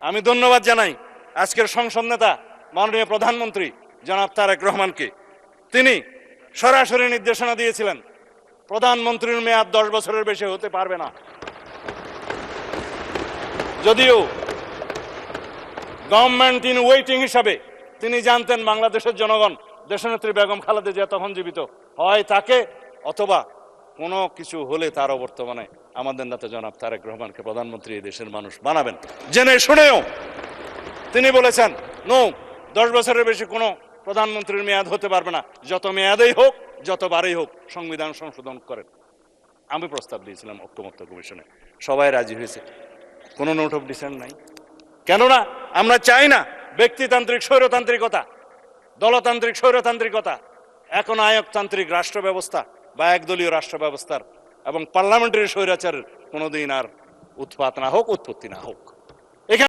আমি ধন্যবাদ জানাই আজকের সংসদ নেতা মাননীয় প্রধানমন্ত্রী জনাব তারেক রহমানকে। তিনি সরাসরি নির্দেশনা দিয়েছিলেন প্রধানমন্ত্রীর মেয়াদ 10 বছরের বেশি হতে পারবে না। যদিও গভর্নমেন্ট ইন ওয়েটিং হিসাবে তিনি জানতেন বাংলাদেশের জনগণ দেশনেত্রী বেগম খালেদা জিয়া তখন জীবিত, হয় তাকে অথবা কোনো কিছু হলে তার বর্তমানে আমাদের নেতা জনাব তারেক রহমানকে প্রধানমন্ত্রী এই দেশের মানুষ বানাবেন। জেনে শুনেও তিনি বলেছেন নো, 10 বছরের বেশি কোনো প্রধানমন্ত্রীর মেয়াদ হতে পারবে না, যত মেয়াদেই হোক যতবারই হোক সংবিধান সংশোধন করেন। আমি প্রস্তাব দিয়েছিলাম ঐক্যমত্য কমিশনে, সবাই রাজি হয়েছে, কোনো নোট অফ ডিসেন্ট নাই। কেননা আমরা চাই না ব্যক্তিতান্ত্রিক স্বৈরতান্ত্রিকতা, দলতান্ত্রিক স্বৈরতান্ত্রিকতা, এখন আয়কতান্ত্রিক রাষ্ট্র ব্যবস্থা বা একদলীয় রাষ্ট্র ব্যবস্থার এবং পার্লামেন্টারি স্বৈরাচারের কোনোদিন আর উৎপাত না হোক, উৎপত্তি না হোক।